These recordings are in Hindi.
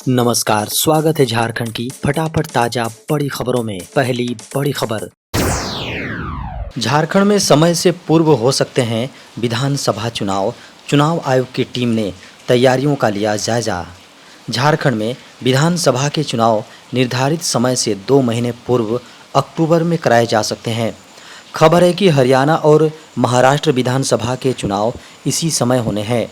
नमस्कार, स्वागत है झारखंड की फटाफट ताजा बड़ी खबरों में। पहली बड़ी खबर, झारखंड में समय से पूर्व हो सकते हैं विधानसभा चुनाव। चुनाव आयोग की टीम ने तैयारियों का लिया जायजा। झारखंड में विधानसभा के चुनाव निर्धारित समय से 2 महीने पूर्व अक्टूबर में कराए जा सकते हैं। खबर है कि हरियाणा और महाराष्ट्र विधानसभा के चुनाव इसी समय होने हैं।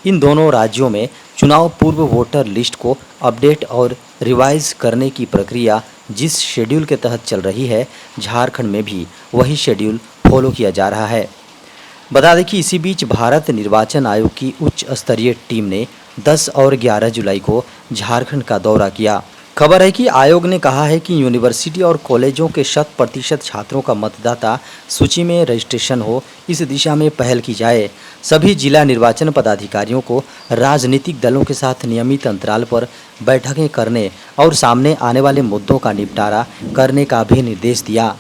इन दोनों राज्यों में चुनाव पूर्व वोटर लिस्ट को अपडेट और रिवाइज करने की प्रक्रिया जिस शेड्यूल के तहत चल रही है, झारखंड में भी वही शेड्यूल फॉलो किया जा रहा है। बता दें कि इसी बीच भारत निर्वाचन आयोग की उच्च स्तरीय टीम ने 10 और 11 जुलाई को झारखंड का दौरा किया। खबर है कि आयोग ने कहा है कि यूनिवर्सिटी और कॉलेजों के 100% छात्रों का मतदाता सूची में रजिस्ट्रेशन हो, इस दिशा में पहल की जाए। सभी जिला निर्वाचन पदाधिकारियों को राजनीतिक दलों के साथ नियमित अंतराल पर बैठकें करने और सामने आने वाले मुद्दों का निपटारा करने का भी निर्देश दिया।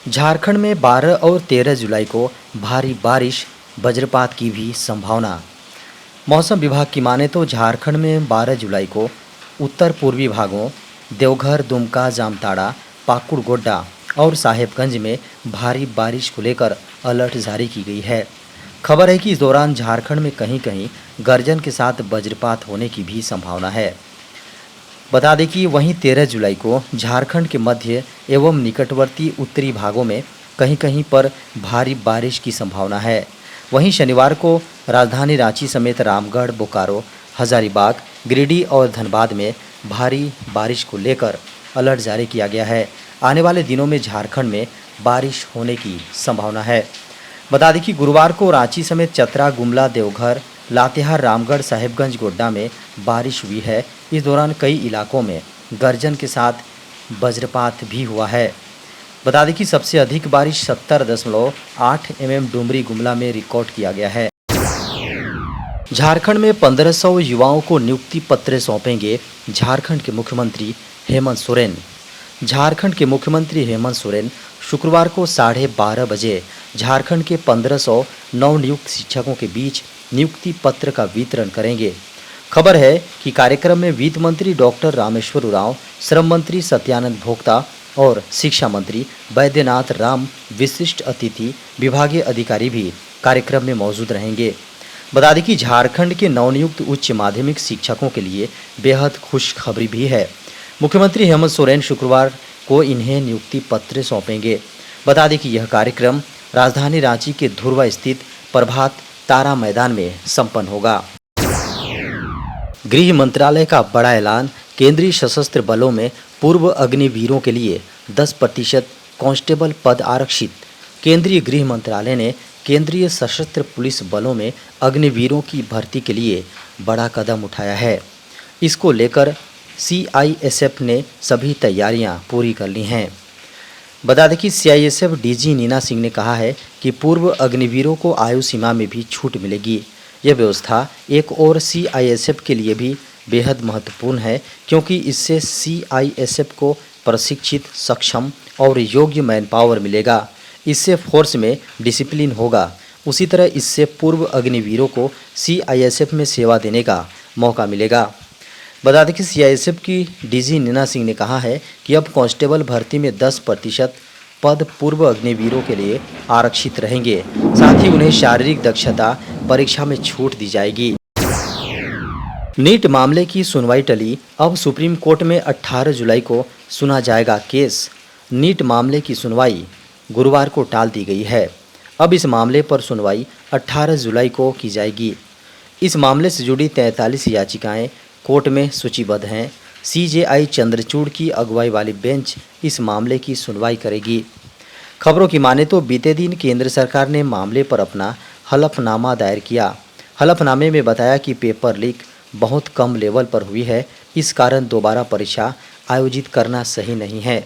झारखंड में 12 और 13 जुलाई को भारी बारिश, वज्रपात की भी संभावना। मौसम विभाग की माने तो झारखंड में 12 जुलाई को उत्तर पूर्वी भागों देवघर, दुमका, जामताड़ा, पाकुड़, गोड्डा और साहेबगंज में भारी बारिश को लेकर अलर्ट जारी की गई है। खबर है कि इस दौरान झारखंड में कहीं कहीं गर्जन के साथ वज्रपात होने की भी संभावना है। बता दें कि वहीं 13 जुलाई को झारखंड के मध्य एवं निकटवर्ती उत्तरी भागों में कहीं कहीं पर भारी बारिश की संभावना है। वहीं शनिवार को राजधानी रांची समेत रामगढ़, बोकारो, हजारीबाग, गिरिडीह और धनबाद में भारी बारिश को लेकर अलर्ट जारी किया गया है। आने वाले दिनों में झारखंड में बारिश होने की संभावना है। बता दें कि गुरुवार को रांची समेत चतरा, गुमला, देवघर, लातेहार, रामगढ़, साहेबगंज, गोड्डा में बारिश हुई है। इस दौरान कई इलाकों में गर्जन के साथ वज्रपात भी हुआ है। बता दें कि सबसे अधिक बारिश 70.8 mm डुमरी, गुमला में रिकॉर्ड किया गया है। झारखंड में 1500 युवाओं को नियुक्ति पत्र सौंपेंगे झारखंड के मुख्यमंत्री हेमंत सोरेन। झारखंड के मुख्यमंत्री हेमंत सोरेन शुक्रवार को 12:30 बजे झारखंड के 1500 नवनियुक्त शिक्षकों के बीच नियुक्ति पत्र का वितरण करेंगे। खबर है कि कार्यक्रम में वित्त मंत्री डॉक्टर रामेश्वर उरांव, श्रम मंत्री सत्यानंद भोक्ता और शिक्षा मंत्री वैद्यनाथ राम विशिष्ट अतिथि विभागीय अधिकारी भी कार्यक्रम में मौजूद रहेंगे। बता दें कि झारखंड के नवनियुक्त उच्च माध्यमिक शिक्षकों के लिए बेहद खुशखबरी भी है। मुख्यमंत्री हेमंत सोरेन शुक्रवार को इन्हें नियुक्ति पत्र सौंपेंगे। बता दें कि यह कार्यक्रम राजधानी रांची के धुर्वा स्थित प्रभात तारा मैदान में संपन्न होगा। गृह मंत्रालय का बड़ा ऐलान, केंद्रीय सशस्त्र बलों में पूर्व अग्निवीरों के लिए 10% कांस्टेबल पद आरक्षित। केंद्रीय गृह मंत्रालय ने केंद्रीय सशस्त्र पुलिस बलों में अग्निवीरों की भर्ती के लिए बड़ा कदम उठाया है। इसको लेकर CISF ने सभी तैयारियां पूरी कर ली हैं। बता दें कि CISF डीजी नीना सिंह ने कहा है कि पूर्व अग्निवीरों को आयु सीमा में भी छूट मिलेगी। यह व्यवस्था एक और CISF के लिए भी बेहद महत्वपूर्ण है, क्योंकि इससे CISF को प्रशिक्षित, सक्षम और योग्य मैन पावर मिलेगा। इससे फोर्स में डिसिप्लिन होगा। उसी तरह इससे पूर्व अग्निवीरों को CISF में सेवा देने का मौका मिलेगा। बता दें कि CISF की डीजी नीना सिंह ने कहा है कि अब कांस्टेबल भर्ती में 10% पद पूर्व अग्निवीरों के लिए आरक्षित रहेंगे। साथ ही उन्हें शारीरिक दक्षता परीक्षा में छूट दी जाएगी। नीट मामले की सुनवाई टली, अब सुप्रीम कोर्ट में 18 जुलाई को सुना जाएगा केस। नीट मामले की सुनवाई गुरुवार को टाल दी गई है। अब इस मामले पर सुनवाई 18 जुलाई को की जाएगी। इस मामले से जुड़ी 43 याचिकाएं कोर्ट में सूचीबद्ध हैं। CJI चंद्रचूड़ की अगुवाई वाली बेंच इस मामले की सुनवाई करेगी। खबरों की माने तो बीते दिन केंद्र सरकार ने मामले पर अपना हलफनामा दायर किया। हलफनामे में बताया कि पेपर लीक बहुत कम लेवल पर हुई है, इस कारण दोबारा परीक्षा आयोजित करना सही नहीं है।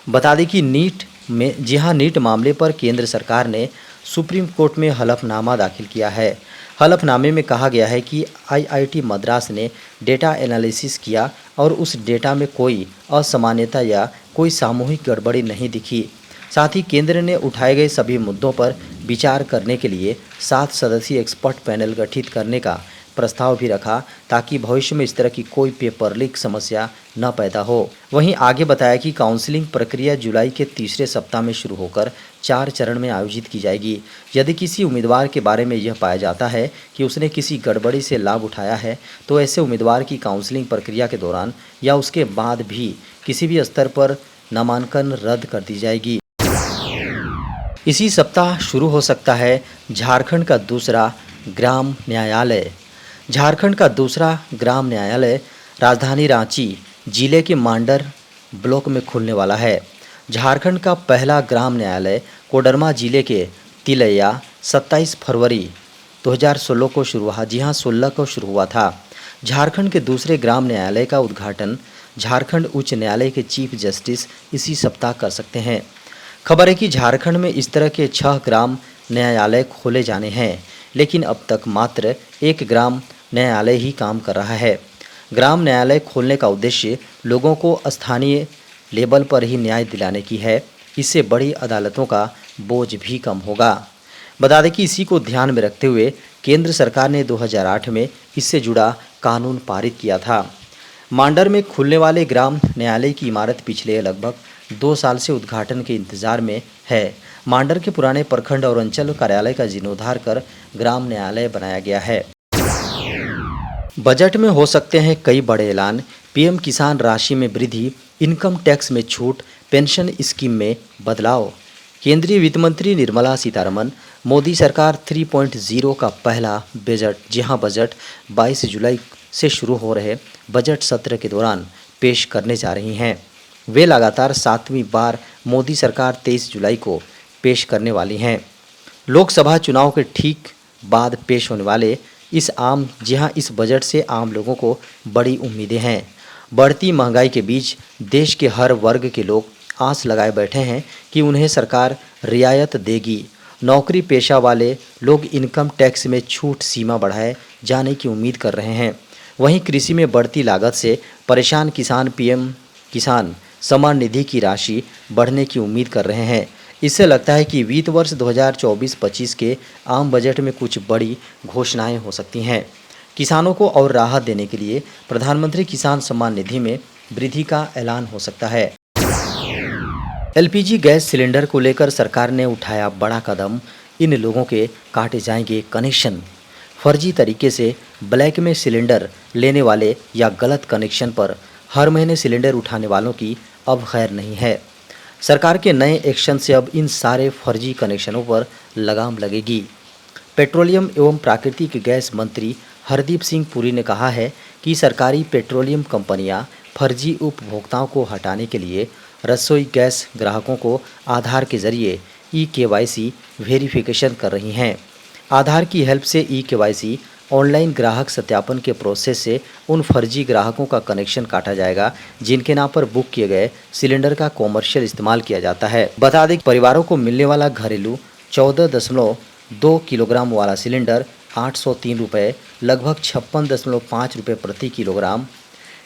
बता दें कि नीट मामले पर केंद्र सरकार ने सुप्रीम कोर्ट में हलफनामा दाखिल किया है। हलफनामे में कहा गया है कि IIT मद्रास ने डेटा एनालिसिस किया और उस डेटा में कोई असामान्यता या कोई सामूहिक गड़बड़ी नहीं दिखी। साथ ही केंद्र ने उठाए गए सभी मुद्दों पर विचार करने के लिए 7 सदस्यीय एक्सपर्ट पैनल गठित करने का प्रस्ताव भी रखा ताकि भविष्य में इस तरह की कोई पेपर लीक समस्या न पैदा हो। वहीं आगे बताया कि काउंसलिंग प्रक्रिया जुलाई के तीसरे सप्ताह में शुरू होकर 4 चरण में आयोजित की जाएगी। यदि किसी उम्मीदवार के बारे में यह पाया जाता है कि उसने किसी गड़बड़ी से लाभ उठाया है तो ऐसे उम्मीदवार की काउंसलिंग प्रक्रिया के दौरान या उसके बाद भी किसी भी स्तर पर नामांकन रद्द कर दी जाएगी। इसी सप्ताह शुरू हो सकता है झारखंड का दूसरा ग्राम न्यायालय। झारखंड का दूसरा ग्राम न्यायालय राजधानी रांची जिले के मांडर ब्लॉक में खुलने वाला है। झारखंड का पहला ग्राम न्यायालय कोडरमा जिले के तिलैया 27 फरवरी 2016 को शुरू हुआ। जी हाँ, 16 को शुरू हुआ था। झारखंड के दूसरे ग्राम न्यायालय का उद्घाटन झारखंड उच्च न्यायालय के चीफ जस्टिस इसी सप्ताह कर सकते हैं। खबर है कि झारखंड में इस तरह के 6 ग्राम न्यायालय खोले जाने हैं, लेकिन अब तक मात्र 1 ग्राम न्यायालय ही काम कर रहा है। ग्राम न्यायालय खोलने का उद्देश्य लोगों को स्थानीय लेवल पर ही न्याय दिलाने की है। इससे बड़ी अदालतों का बोझ भी कम होगा। बता दें कि इसी को ध्यान में रखते हुए केंद्र सरकार ने 2008 में इससे जुड़ा कानून पारित किया था। मांडर में खुलने वाले ग्राम न्यायालय की इमारत पिछले लगभग 2 साल से उद्घाटन के इंतजार में है। मांडर के पुराने प्रखंड और अंचल कार्यालय का जीर्णोद्धार कर ग्राम न्यायालय बनाया गया है। बजट में हो सकते हैं कई बड़े ऐलान। पीएम किसान राशि में वृद्धि, इनकम टैक्स में छूट, पेंशन स्कीम में बदलाव। केंद्रीय वित्त मंत्री निर्मला सीतारमण मोदी सरकार 3.0 का पहला बजट, जी हाँ, बजट 22 जुलाई से शुरू हो रहे बजट सत्र के दौरान पेश करने जा रही हैं। वे लगातार 7वीं बार मोदी सरकार 23 जुलाई को पेश करने वाली हैं। लोकसभा चुनाव के ठीक बाद पेश होने वाले इस बजट से आम लोगों को बड़ी उम्मीदें हैं। बढ़ती महंगाई के बीच देश के हर वर्ग के लोग आस लगाए बैठे हैं कि उन्हें सरकार रियायत देगी। नौकरी पेशा वाले लोग इनकम टैक्स में छूट सीमा बढ़ाए जाने की उम्मीद कर रहे हैं। वहीं कृषि में बढ़ती लागत से परेशान किसान पीएम किसान सम्मान निधि की राशि बढ़ने की उम्मीद कर रहे हैं। इससे लगता है कि वित्त वर्ष 2024-25 के आम बजट में कुछ बड़ी घोषणाएं हो सकती हैं। किसानों को और राहत देने के लिए प्रधानमंत्री किसान सम्मान निधि में वृद्धि का ऐलान हो सकता है। एलपीजी गैस सिलेंडर को लेकर सरकार ने उठाया बड़ा कदम। इन लोगों के काटे जाएंगे कनेक्शन। फर्जी तरीके से ब्लैक में सिलेंडर लेने वाले या गलत कनेक्शन पर हर महीने सिलेंडर उठाने वालों की अब खैर नहीं है। सरकार के नए एक्शन से अब इन सारे फर्जी कनेक्शनों पर लगाम लगेगी। पेट्रोलियम एवं प्राकृतिक गैस मंत्री हरदीप सिंह पुरी ने कहा है कि सरकारी पेट्रोलियम कंपनियां फर्जी उपभोक्ताओं को हटाने के लिए रसोई गैस ग्राहकों को आधार के जरिए ई-केवाईसी वेरिफिकेशन कर रही हैं। आधार की हेल्प से ई-केवाईसी ऑनलाइन ग्राहक सत्यापन के प्रोसेस से उन फर्जी ग्राहकों का कनेक्शन काटा जाएगा जिनके नाम पर बुक किए गए सिलेंडर का कॉमर्शियल इस्तेमाल किया जाता है। बता दें परिवारों को मिलने वाला घरेलू 14.2 किलोग्राम वाला सिलेंडर 803 रुपये, लगभग 56.5 रुपये प्रति किलोग्राम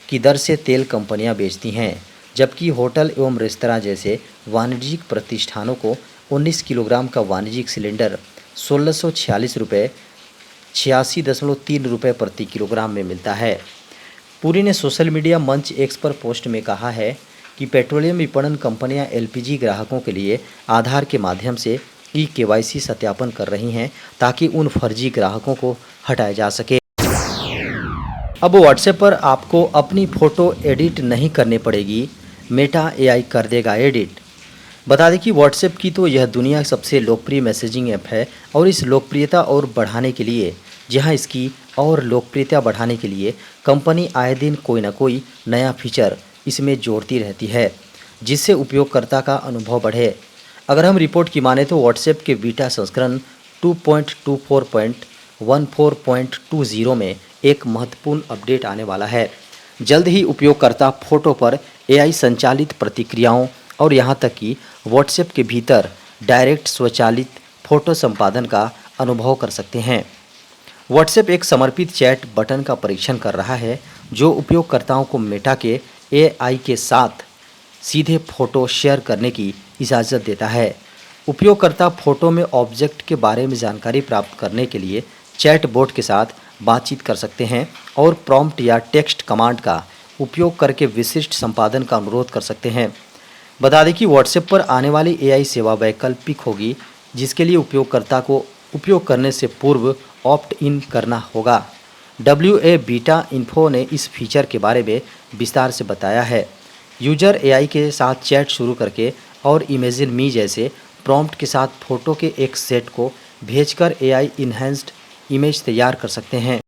की दर से तेल कंपनियां बेचती हैं, जबकि होटल एवं रेस्तरां जैसे वाणिज्यिक प्रतिष्ठानों को 19 किलोग्राम का वाणिज्यिक सिलेंडर 1646 रुपये 86.3 रुपये प्रति किलोग्राम में मिलता है। पुरी ने सोशल मीडिया मंच एक्स पर पोस्ट में कहा है कि पेट्रोलियम विपणन कंपनियां एलपीजी ग्राहकों के लिए आधार के माध्यम से ई-केवाईसी सत्यापन कर रही हैं ताकि उन फर्जी ग्राहकों को हटाया जा सके। अब व्हाट्सएप पर आपको अपनी फ़ोटो एडिट नहीं करनी पड़ेगी, मेटा एआई कर देगा एडिट। बता दें कि व्हाट्सएप की तो यह दुनिया की सबसे लोकप्रिय मैसेजिंग ऐप है और इस लोकप्रियता और बढ़ाने के लिए इसकी और लोकप्रियता बढ़ाने के लिए कंपनी आए दिन कोई ना कोई नया फीचर इसमें जोड़ती रहती है जिससे उपयोगकर्ता का अनुभव बढ़े। अगर हम रिपोर्ट की माने तो व्हाट्सएप के बीटा संस्करण 2.24.14.20 में एक महत्वपूर्ण अपडेट आने वाला है। जल्द ही उपयोगकर्ता फ़ोटो पर एआई संचालित प्रतिक्रियाओं और यहां तक कि व्हाट्सएप के भीतर डायरेक्ट स्वचालित फ़ोटो संपादन का अनुभव कर सकते हैं। व्हाट्सएप एक समर्पित चैट बटन का परीक्षण कर रहा है जो उपयोगकर्ताओं को मेटा के एआई के साथ सीधे फ़ोटो शेयर करने की इजाज़त देता है। उपयोगकर्ता फ़ोटो में ऑब्जेक्ट के बारे में जानकारी प्राप्त करने के लिए चैट बोट के साथ बातचीत कर सकते हैं और प्रॉम्प्ट या टेक्स्ट कमांड का उपयोग करके विशिष्ट संपादन का अनुरोध कर सकते हैं। बता दें कि व्हाट्सएप पर आने वाली एआई सेवा वैकल्पिक होगी, जिसके लिए उपयोगकर्ता को उपयोग करने से पूर्व ऑप्ट इन करना होगा। WA बीटा इन्फो ने इस फीचर के बारे में विस्तार से बताया है। यूजर एआई के साथ चैट शुरू करके और इमेजिन मी जैसे प्रॉम्प्ट के साथ फोटो के एक सेट को भेजकर एआई इन्हेंस्ड इमेज तैयार कर सकते हैं।